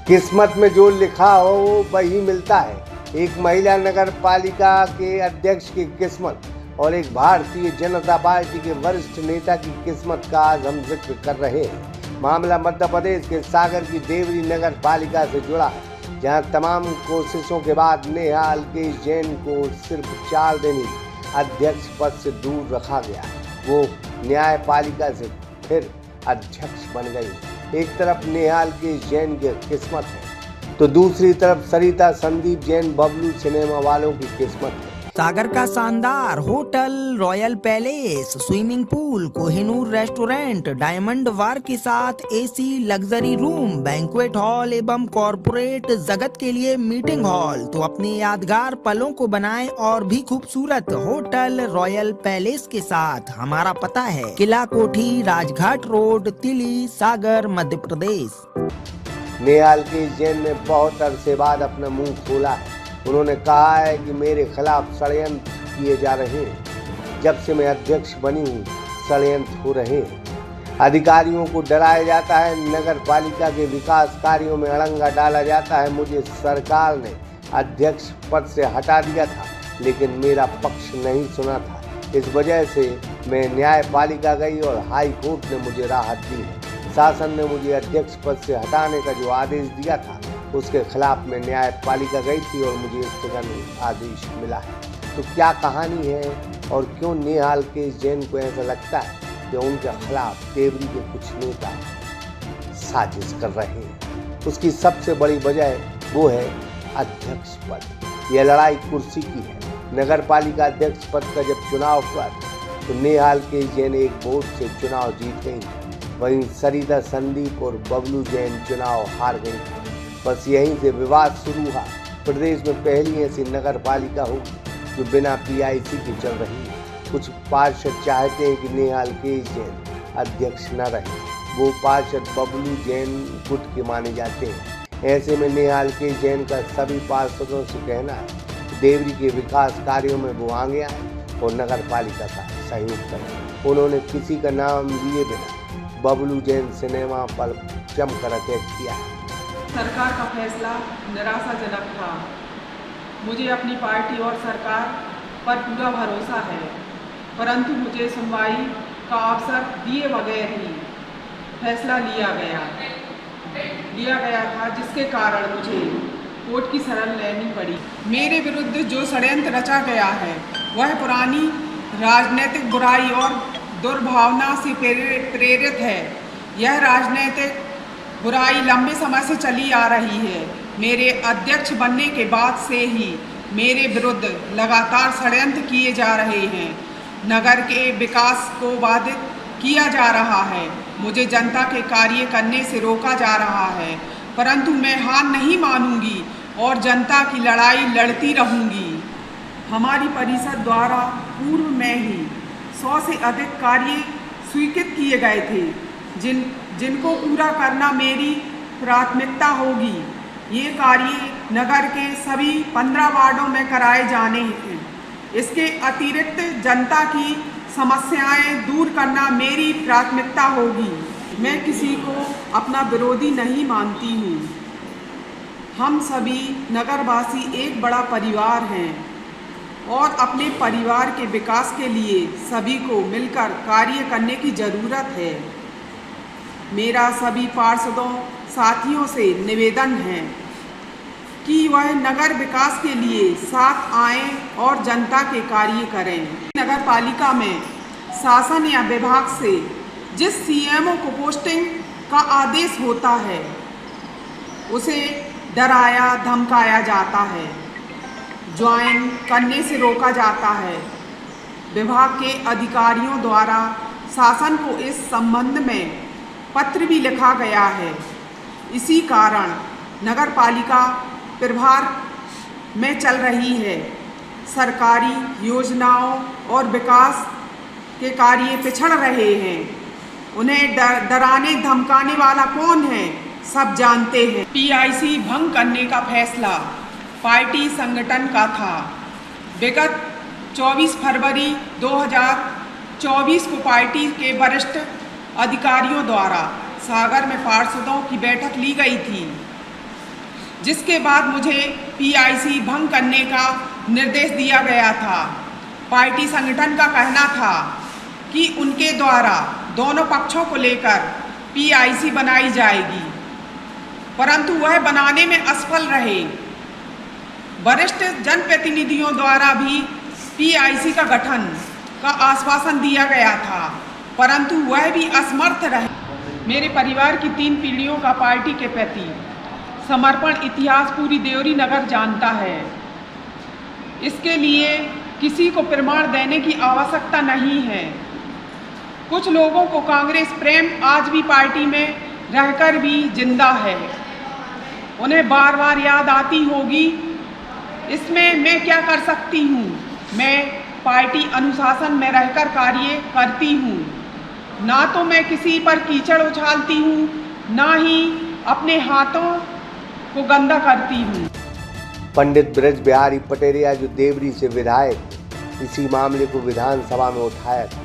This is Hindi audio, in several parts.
किस्मत में जो लिखा हो वही मिलता है। एक महिला नगर पालिका के अध्यक्ष की किस्मत और एक भारतीय जनता पार्टी के वरिष्ठ नेता की किस्मत का आज हम जिक्र कर रहे हैं। मामला मध्य प्रदेश के सागर की देवरी नगर पालिका से जुड़ा है, जहां तमाम कोशिशों के बाद नेहा अलकेश जैन को सिर्फ 4 दिन ही अध्यक्ष पद से दूर रखा गया। वो न्यायपालिका से फिर अध्यक्ष बन गई। एक तरफ नेहा अलकेश जैन की किस्मत है तो दूसरी तरफ सरिता संदीप जैन बबलू सिनेमा वालों की किस्मत है। सागर का शानदार hotel, Royal Palace, swimming pool, Kohinoor restaurant, Diamond Bar के साथ AC luxury room, banquet hall एवं कॉर्पोरेट जगत के लिए मीटिंग हॉल, तो अपने यादगार पलों को बनाएं और भी खूबसूरत होटल रॉयल पैलेस के साथ। हमारा पता है किला कोठी, राजघाट रोड, तिली, सागर, मध्य प्रदेश। नेहा अलकेश जैन ने बहुत अरसे बाद अपना मुंह खोला है। उन्होंने कहा है कि मेरे खिलाफ षड्यंत्र किए जा रहे हैं। जब से मैं अध्यक्ष बनी हूँ षड्यंत्र हो रहे हैं। अधिकारियों को डराया जाता है, नगर पालिका के विकास कार्यों में अड़ंगा डाला जाता है। मुझे सरकार ने अध्यक्ष पद से हटा दिया था, लेकिन मेरा पक्ष नहीं सुना था। इस वजह से मैं न्यायपालिका गई और हाई कोर्ट ने मुझे राहत दी है। शासन ने मुझे अध्यक्ष पद से हटाने का जो आदेश दिया था उसके खिलाफ मैं न्यायपालिका गई थी और मुझे स्थगन आदेश मिला है। तो क्या कहानी है और क्यों नेहा अलकेश जैन को ऐसा लगता है कि उनके खिलाफ देवरी के कुछ नेता साजिश कर रहे हैं? उसकी सबसे बड़ी वजह वो है अध्यक्ष पद। यह लड़ाई कुर्सी की है। नगर पालिका अध्यक्ष पद का जब चुनाव हुआ तो नेहा अलकेश जैन एक वोट से चुनाव जीत गई। वहीं सरिता संदीप और बबलू जैन चुनाव हार गई। बस यहीं से विवाद शुरू हुआ। प्रदेश में पहली ऐसी नगर पालिका होगी जो बिना PIC के चल रही है। कुछ पार्षद चाहते हैं कि नेहा अलकेश जैन अध्यक्ष न रहे। वो पार्षद बबलू जैन गुट के माने जाते हैं। ऐसे में नेहा अलकेश जैन का सभी पार्षदों से कहना है कि देवरी के विकास कार्यों में वो आगे आए और नगर पालिका का सहयोग करें। उन्होंने किसी का नाम लिए बिना बबलू जैन सिनेमा पर जमकर अटैक किया है। सरकार का फैसला निराशाजनक था। मुझे अपनी पार्टी और सरकार पर पूरा भरोसा है, परंतु मुझे सुनवाई का अवसर दिए बगैर ही फैसला लिया गया था, जिसके कारण मुझे कोर्ट की शरण लेनी पड़ी। मेरे विरुद्ध जो षड्यंत्र रचा गया है वह पुरानी राजनीतिक बुराई और दुर्भावना से प्रेरित है। यह राजनीतिक बुराई लंबे समय से चली आ रही है। मेरे अध्यक्ष बनने के बाद से ही मेरे विरुद्ध लगातार षड्यंत्र किए जा रहे हैं। नगर के विकास को बाधित किया जा रहा है। मुझे जनता के कार्य करने से रोका जा रहा है, परंतु मैं हार नहीं मानूंगी और जनता की लड़ाई लड़ती रहूंगी। हमारी परिषद द्वारा पूर्व में ही 100 से अधिक कार्य स्वीकृत किए गए थे, जिनको पूरा करना मेरी प्राथमिकता होगी। ये कार्य नगर के सभी 15 वार्डों में कराए जाने हैं। इसके अतिरिक्त जनता की समस्याएं दूर करना मेरी प्राथमिकता होगी। मैं किसी को अपना विरोधी नहीं मानती हूँ। हम सभी नगरवासी एक बड़ा परिवार हैं और अपने परिवार के विकास के लिए सभी को मिलकर कार्य करने की ज़रूरत है। मेरा सभी पार्षदों साथियों से निवेदन है कि वह नगर विकास के लिए साथ आएं और जनता के कार्य करें। नगर पालिका में शासन या विभाग से जिस CMO को पोस्टिंग का आदेश होता है उसे डराया धमकाया जाता है, ज्वाइन करने से रोका जाता है। विभाग के अधिकारियों द्वारा शासन को इस संबंध में पत्र भी लिखा गया है। इसी कारण नगर पालिका प्रभार में चल रही है। सरकारी योजनाओं और विकास के कार्य पिछड़ रहे हैं। उन्हें डराने धमकाने वाला कौन है, सब जानते हैं। PIC भंग करने का फैसला पार्टी संगठन का था। विगत 24 फरवरी 2024 को पार्टी के वरिष्ठ अधिकारियों द्वारा सागर में पार्षदों की बैठक ली गई थी। जिसके बाद मुझे पीआईसी भंग करने का निर्देश दिया गया था। पार्टी संगठन का कहना था कि उनके द्वारा दोनों पक्षों को लेकर पीआईसी बनाई जाएगी, परंतु वह बनाने में असफल रहे। वरिष्ठ जनप्रतिनिधियों द्वारा भी पीआईसी का गठन का आश्वासन दिया गया था, परंतु वह भी असमर्थ रहे। मेरे परिवार की 3 पीढ़ियों का पार्टी के प्रति समर्पण इतिहास पूरी देवरी नगर जानता है। इसके लिए किसी को प्रमाण देने की आवश्यकता नहीं है। कुछ लोगों को कांग्रेस प्रेम आज भी पार्टी में रहकर भी जिंदा है, उन्हें बार बार याद आती होगी। इसमें मैं क्या कर सकती हूँ? मैं पार्टी अनुशासन में रहकर कार्य करती हूँ। ना तो मैं किसी पर कीचड़ उछालती हूँ, ना ही अपने हाथों को गंदा करती हूँ। पंडित ब्रज बिहारी पटेरिया जो देवरी से विधायक इसी मामले को विधानसभा में उठाया था,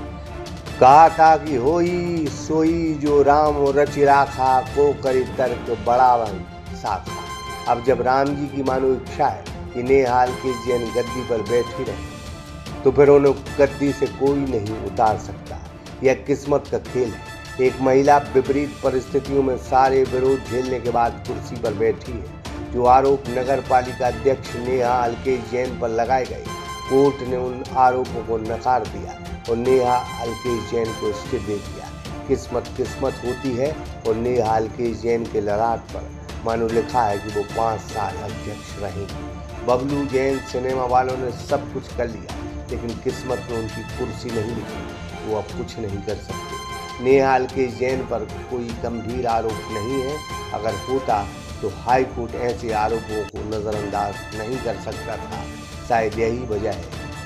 कहा था कि होई सोई जो राम रचि राखा को करी तर्क बड़ावन साखा। अब जब राम जी की मानो इच्छा है कि नेहाल के जैन गद्दी पर बैठी रहे, तो फिर उन्हें गद्दी से कोई नहीं उतार सकता। यह किस्मत का खेल है। एक महिला विपरीत परिस्थितियों में सारे विरोध झेलने के बाद कुर्सी पर बैठी है। जो आरोप नगर पालिका अध्यक्ष नेहा अलकेश जैन पर लगाए गए, कोर्ट ने उन आरोपों को नकार दिया और नेहा अलकेश जैन को स्टे दे दिया। किस्मत होती है और नेहा अलकेश जैन के ललाट पर मानो लिखा है कि वो 5 साल अध्यक्ष रहेंगे। बबलू जैन सिनेमा वालों ने सब कुछ कर लिया, लेकिन किस्मत में उनकी कुर्सी नहीं लिखी। वो अब कुछ नहीं कर सकते। नेहा अलकेश जैन पर कोई गंभीर आरोप नहीं है। अगर होता तो हाई कोर्ट ऐसे आरोपों को नजरअंदाज नहीं कर सकता था। शायद यही वजह है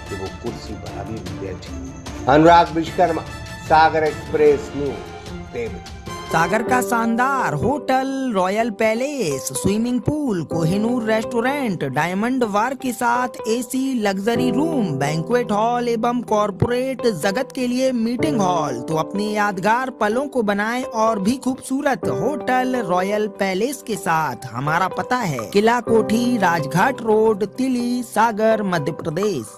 कि वो कुर्सी पर अभी भी बैठी। Anurag Vishwakarma, Sagar Express News, Deori. सागर का शानदार hotel, Royal Palace, swimming pool, Kohinoor restaurant, Diamond Bar के साथ AC luxury room, banquet hall एवं कॉर्पोरेट जगत के लिए मीटिंग हॉल। तो अपने यादगार पलों को बनाएं और भी खूबसूरत होटल रॉयल पैलेस के साथ। हमारा पता है किला कोठी, राजघाट रोड, तिली, सागर, मध्य प्रदेश।